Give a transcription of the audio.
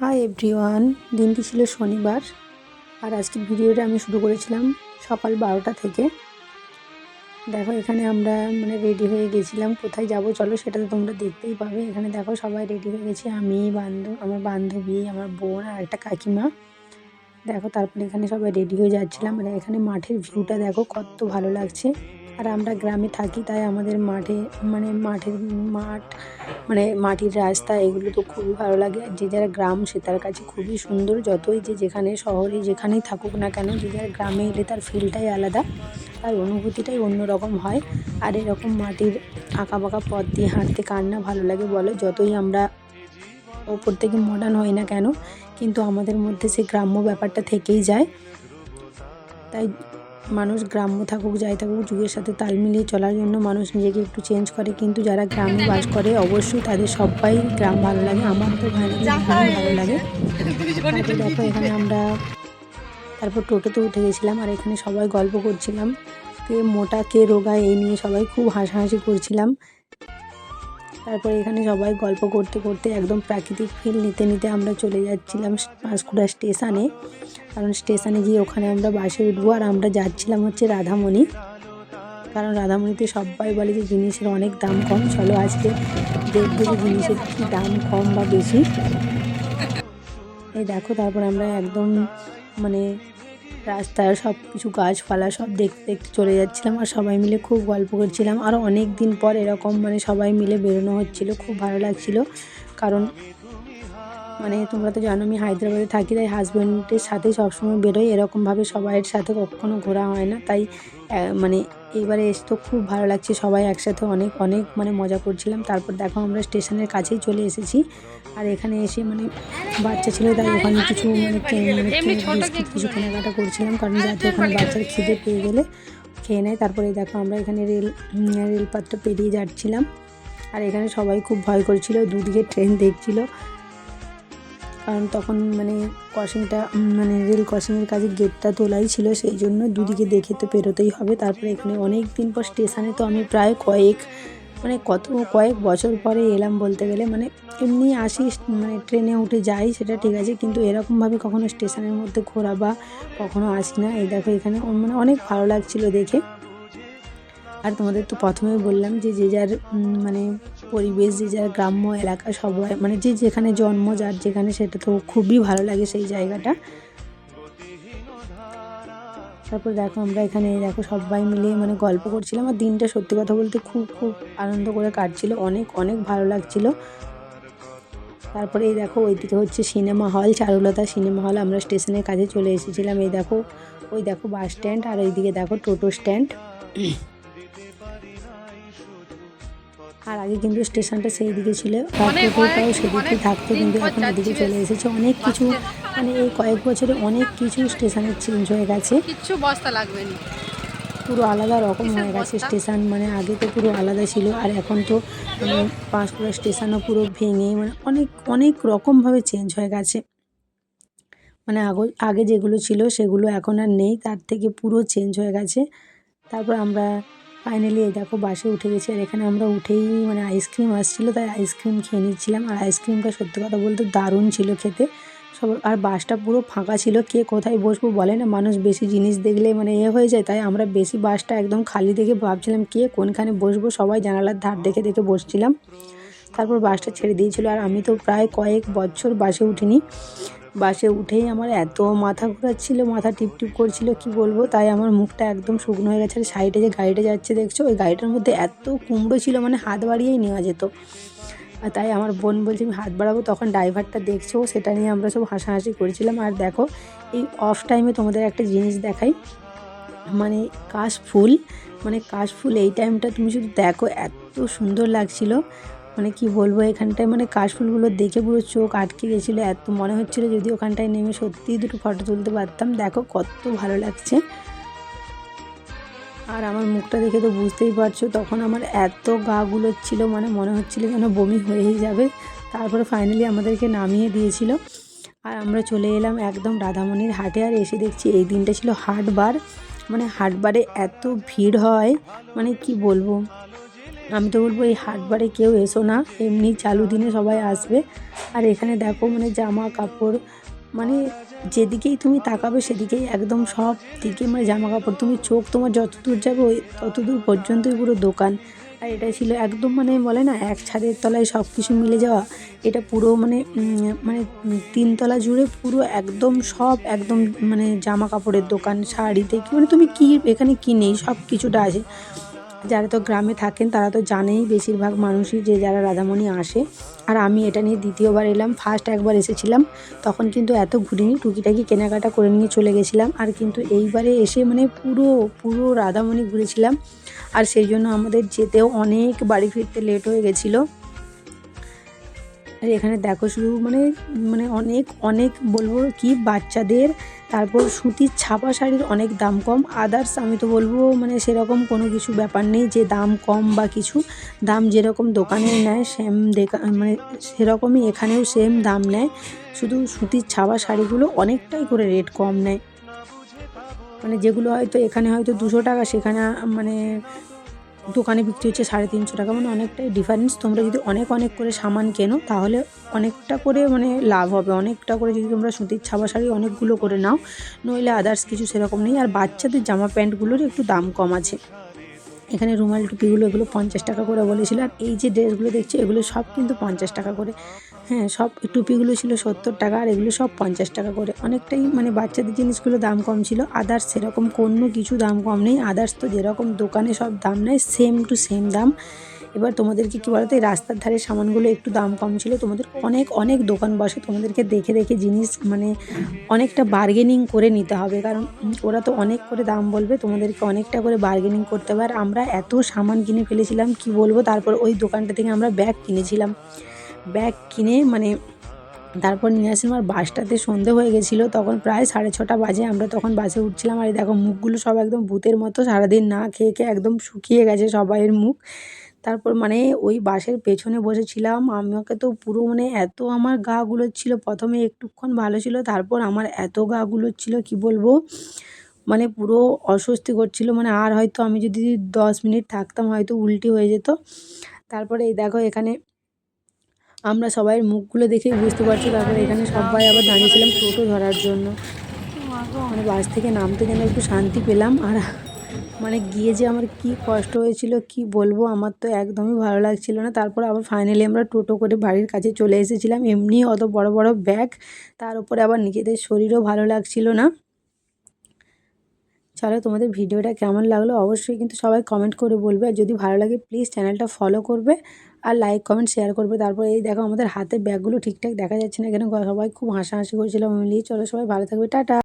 Hi everyone, দিনটি ছিল শনিবার। আর আজকে ভিডিওটা আমি শুরু করেছিলাম সকাল 12টা থেকে। দেখো এখানে আমরা রেডি হয়ে গেছিলাম, কোথায় যাব চলো সেটা তো তোমরা দেখতেই পাবে। এখানে দেখো সবাই রেডি হয়ে গেছি, আমি আমার বান্ধবী, আমার বোন আর একটা কাকিমা। দেখো তারপরে এখানে সবাই রেডি হয়ে যাচ্ছিলাম। আর এখানে মাঠের ভিউটা দেখো কত ভালো লাগছে। আর আমরা গ্রামে থাকি, তাই আমাদের মাটির রাস্তা এগুলো তো খুবই ভালো লাগে। আর যে যারা গ্রাম সে তার কাছে খুবই সুন্দর। যতই যে যেখানে শহরে যেখানেই থাকুক না কেন, যে যার গ্রামে এলে তার ফিলটাই আলাদা, তার অনুভূতিটাই অন্যরকম হয়। আর এরকম মাটির আঁকা বাঁকা পথ দিয়ে হাঁটতে কার না ভালো লাগে বলো। যতই আমরা ওপর থেকে মডার্ন হই না কেন, কিন্তু আমাদের মধ্যে সে গ্রাম্য ব্যাপারটা থেকেই যায়। তাই মানুষ গ্রাম্য থাকুক যাই থাকুক, যুগের সাথে তাল মিলিয়ে চলার জন্য মানুষ নিজেকে একটু চেঞ্জ করে। কিন্তু যারা গ্রামে বাস করে অবশ্যই তাদের সবাই গ্রাম ভালো লাগে। আমার তো ভীষণই ভালো লাগে। তারপর দেখো এখানে আমরা তারপর টোটোতে উঠে গেছিলাম। আর এখানে সবাই গল্প করছিলাম, কে মোটা কে রোগা, এই নিয়ে সবাই খুব হাসাহাসি করছিলাম। তারপরে এখানে সবাই গল্প করতে করতে একদম প্রাকৃতিক ফিল নিতে নিতে আমরা চলে যাচ্ছিলাম পাঁশকুড়া স্টেশনে। কারণ স্টেশনে গিয়ে ওখানে আমরা বাসে উঠবো। আর আমরা যাচ্ছিলাম হচ্ছে রাধামণি, কারণ রাধামণিতে সবাই বলে যে জিনিসের অনেক দাম কম। চলো আজকে দেখবো যে জিনিসের কি দাম কম বা বেশি। এই দেখো তারপর আমরা একদম রাস্তার সব কিছু গাছপালা সব দেখতে দেখতে চলে যাচ্ছিলাম। আর সবাই মিলে খুব গল্প করছিলাম। আর অনেক দিন পর এরকম সবাই মিলে বেরোনো হচ্ছিল, খুব ভালো লাগছিল। কারণ তোমরা তো জানো আমি হায়দ্রাবাদে থাকি, তাই হাজব্যান্ডের সাথে সবসময় বেরোই। এরকমভাবে সবাইয়ের সাথে কখনো ঘোরা হয় না। তাই এইবারে এসে তো খুব ভালো লাগছে, সবাই একসাথে অনেক অনেক মজা করছিলাম। তারপর দেখো আমরা স্টেশনের কাছেই চলে এসেছি। আর এখানে এসে বাচ্চা ছিল, তাই ওখানে কিছু বিস্কিট কিছু কেনাকাটা করছিলাম, কারণ যাতে ওখানে বাচ্চার খিদে পেয়ে গেলে খেয়ে নেয়। তারপরে দেখো আমরা এখানে রেলপথটা পেরিয়ে যাচ্ছিলাম। আর এখানে সবাই খুব ভয় করছিল, দুদিকে ট্রেন দেখছিল। কারণ তখন ক্রসিংটা রেল ক্রসিংয়ের কাছে গেটটা তোলাই ছিল, সেই জন্য দুদিকে দেখে তো পেরোতেই হবে। তারপরে এখানে অনেক দিন পর স্টেশনে তো আমি প্রায় কয়েক বছর পরে এলাম বলতে গেলে। এমনি আসি ট্রেনে উঠে যাই সেটা ঠিক আছে, কিন্তু এরকমভাবে কখনো স্টেশনের মধ্যে ঘোরা বা কখনো আসি না। এই দেখো এখানে অনেক ভালো লাগছিল দেখে। আর তোমাদের তো প্রথমেই বললাম যে যে যার পরিবেশ, যে যার গ্রাম্য এলাকা, সবাই যে যেখানে জন্ম যার যেখানে, সেটা তো খুবই ভালো লাগে সেই জায়গাটা। তারপর দেখো আমরা এখানে দেখো সবাই মিলে গল্প করছিলাম। আর দিনটা সত্যি কথা বলতে খুব খুব আনন্দ করে কাটছিল, অনেক অনেক ভালো লাগছিল। তারপরে এই দেখো ওইদিকে হচ্ছে cinema hall, Charulata cinema hall. আমরা স্টেশনের কাছে চলে এসেছিলাম। এই দেখো ওই দেখো বাস স্ট্যান্ড, আর এইদিকে দেখো টোটো স্ট্যান্ড। আর আগে কিন্তু স্টেশনটা সেই দিকে ছিল, আর টোটোটাও সেদিকেই থাকতো, কিন্তু এখন এদিকে চলে এসেছে। অনেক কিছু এই কয়েক বছরে অনেক কিছু স্টেশনের চেঞ্জ হয়ে গেছে, পুরো আলাদা রকম হয়ে গেছে স্টেশন। আগে তো পুরো আলাদা ছিল, আর এখন তো পাঁশকুড়া স্টেশনও পুরো ভেঙে অনেক অনেক রকমভাবে চেঞ্জ হয়ে গেছে। আগে যেগুলো ছিল সেগুলো এখন আর নেই, তার থেকে পুরো চেঞ্জ হয়ে গেছে। তারপর আমরা ফাইনালি এই দেখো বাসে উঠে গেছি। আর এখানে আমরা উঠেই আইসক্রিম আসছিলো, তাই আইসক্রিম খেয়ে নিচ্ছিলাম। আর আইসক্রিমটা সত্যি কথা বলতে দারুণ ছিল খেতে। আর বাসটা পুরো ফাঁকা ছিল, কে কোথায় বসবো বলে না, মানুষ বেশি জিনিস দেখলে হয়ে যায়। তাই আমরা বেশি বাসটা একদম খালি দেখে ভাবছিলাম কে কোনখানে বসবো, সবাই জানালার ধার দেখে দেখে বসছিলাম। তারপর বাসটা ছেড়ে দিয়েছিল। আর আমি তো প্রায় কয়েক বছর বাসে উঠিনি। বাসে উঠেই আমার এত মাথা ঘোরাচ্ছিল, মাথা টিপটিপ করছিল কি বলবো। তাই আমার মুখটা একদম শুকনো হয়ে গেছে। আর সাইডে যে গাড়িটা যাচ্ছে দেখছো, ওই গাড়িটার মধ্যে এত কুমড়ো ছিল, হাত বাড়িয়েই নেওয়া যেত। আর তাই আমার বোন বলছে আমি হাত বাড়াবো, তখন ড্রাইভারটা দেখছো, সেটা নিয়ে আমরা সব হাসাহাসি করেছিলাম। আর দেখো এই অফ টাইমে তোমাদের একটা জিনিস দেখাই, কাশফুল কাশফুল এই টাইমটা তুমি শুধু দেখো, এত সুন্দর লাগছিল। কি বলবো, এখানটায় কাশফুলগুলো দেখে পুরো চোখ আটকে গেছিলো। এত মনে হচ্ছিলো যদি ওখানটায় নেমে সত্যিই দুটো ফটো তুলতে পারতাম। দেখো কত ভালো লাগছে। আর আমার মুখটা দেখে তো বুঝতেই পারছো, তখন আমার এত গা গুলোচ্ছিল, মনে হচ্ছিলো যেন বমি হয়েই যাবে। তারপরে ফাইনালি আমাদেরকে নামিয়ে দিয়েছিল। আর আমরা চলে এলাম একদম রাধামণির হাটে। আর এসে দেখছি এই দিনটা ছিল হাটবার। হাটবারে এত ভিড় হয় কি বলবো। আমি তো বলবো এই হাটবারে কেউ এসো না, এমনি চালু দিনে সবাই আসবে। আর এখানে দেখো মানে জামা কাপড়, মানে যেদিকেই তুমি তাকাবে সেদিকেই একদম সব দিকে মানে জামা কাপড়, তুমি চোখ তোমার যত দূর যাবে ওই তত দূর পর্যন্তই পুরো দোকান। আর এটা ছিল একদম মানে বলে না এক ছাদের তলায় সব কিছু মিলে যাওয়া, এটা পুরো মানে মানে 3 তলা জুড়ে পুরো একদম সব একদম মানে জামা কাপড়ের দোকান, শাড়ি থেকে মানে তুমি কি এখানে কি নেই সব কিছুটা আছে। যারা তো গ্রামে থাকেন তারা তো জানেই বেশিরভাগ মানুষই যে যারা রাধামণি আসে। আর আমি এটা নিয়ে দ্বিতীয়বার এলাম, ফার্স্ট একবার এসেছিলাম তখন কিন্তু এত ঘুরিনি, টুকিটাকি কেনাকাটা করে নিয়ে চলে গেছিলাম। আর কিন্তু এইবারে এসে মানে পুরো পুরো রাধামণি ঘুরেছিলাম। আর সেই জন্য আমাদের যেতেও অনেক বাড়ি ফিরতে লেট হয়ে গেছিলো। আর এখানে দেখো শুধু মানে মানে অনেক অনেক বলবো কি বাচ্চাদের, তারপর সুতির ছাপা শাড়ির অনেক দাম কম। আদার্স আমি তো বলবো মানে সেরকম কোনো কিছু ব্যাপার নেই যে দাম কম বা কিছু, দাম যেরকম দোকানে নেয় সেম মানে সেরকমই এখানেও সেম দাম নেয়, শুধু সুতির ছাপা শাড়িগুলো অনেকটাই করে রেট কম নেয়। মানে যেগুলো হয়তো এখানে হয়তো 200 টাকা, সেখানে মানে দোকানে বিক্রি হচ্ছে 350 টাকা, মানে অনেকটাই ডিফারেন্স। তোমরা যদি অনেক অনেক করে সামান কেনো তাহলে অনেকটা করে মানে লাভ হবে, অনেকটা করে যদি তোমরা সুতির ছাপা শাড়ি অনেকগুলো করে নাও, নইলে আদার্স কিছু সেরকম নেই। আর বাচ্চাদের জামা প্যান্টগুলোর একটু দাম কম আছে। এখানে রুমাল টুপিগুলো এগুলো 50 টাকা করে বলেছিল। আর এই যে ড্রেসগুলো দেখছো এগুলো সব কিন্তু 50 টাকা করে। হ্যাঁ, সব টুপিগুলো ছিল 70 টাকা আর এগুলো সব 50 টাকা করে, অনেকটাই মানে বাচ্চাদের জিনিসগুলো দাম কম ছিল। আদার্স সেরকম কোনো কিছু দাম কম নেই, আদার্স তো যেরকম দোকানে সব দাম নেয় সেম টু সেম দাম। এবার তোমাদেরকে কী বলতো, এই রাস্তার ধারে সামানগুলো একটু দাম কম ছিল, তোমাদের অনেক অনেক দোকান বসে, তোমাদেরকে দেখে দেখে জিনিস মানে অনেকটা বার্গেনিং করে নিতে হবে, কারণ ওরা তো অনেক করে দাম বলবে, তোমাদেরকে অনেকটা করে বার্গেনিং করতে হবে। আর আমরা এত সামান কিনে ফেলেছিলাম কি বলবো। তারপর ওই দোকানটা থেকে আমরা ব্যাগ কিনেছিলাম, ব্যাগ কিনে মানে তারপর নিয়ে আসলাম। আর বাসটাতে সন্ধে হয়ে গেছিলো, তখন প্রায় 6:30 বাজে, আমরা তখন বাসে উঠছিলাম। আর এই দেখো মুখগুলো সব একদম ভূতের মতো, সারাদিন না খেয়ে খেয়ে একদম শুকিয়ে গেছে সবাইয়ের মুখ। তারপর মানে ওই বাসের পেছনে বসেছিলাম, আমাকে তো পুরো মানে এত আমার গা গুলোচ্ছিল, প্রথমে একটুক্ষণ ভালো ছিল, তারপর আমার এত গা গুলোচ্ছিল কি বলবো, মানে পুরো অস্বস্তি করছিল, মানে আর হয়তো আমি যদি 10 মিনিট থাকতাম হয়তো উল্টি হয়ে যেত। তারপরে এই দেখো এখানে আমরা সবাইয়ের মুখগুলো দেখেই বুঝতে পারছো। তারপরে এখানে সবাই আবার দাঁড়িয়েছিলাম টোটো ধরার জন্য, মানে বাস থেকে নামতে যেন একটু শান্তি পেলাম। আর মানে গিয়ে যে আমার কি কষ্ট হয়েছিল কি বলবো, আমার তো একদমই ভালো লাগছিল না। তারপর আবার ফাইনালি আমরা টোটো করে বাড়ির কাছে চলে এসেছিলাম, এমনি অত বড় বড় ব্যাগ, তার উপরে আবার নিজেদের শরীরও ভালো লাগছিল না। চলো, তোমাদের ভিডিওটা কেমন লাগলো অবশ্যই কিন্তু সবাই কমেন্ট করে বলবে, আর যদি ভালো লাগে প্লিজ চ্যানেলটা ফলো করবে আর লাইক কমেন্ট শেয়ার করবে। তারপর এই দেখো আমাদের হাতের ব্যাগগুলো ঠিকঠাক দেখা যাচ্ছে না, কেন সবাই খুব হাসাহাসি করছিলাম মিলিয়ে। চলো সবাই ভালো থাকবে, টাটা।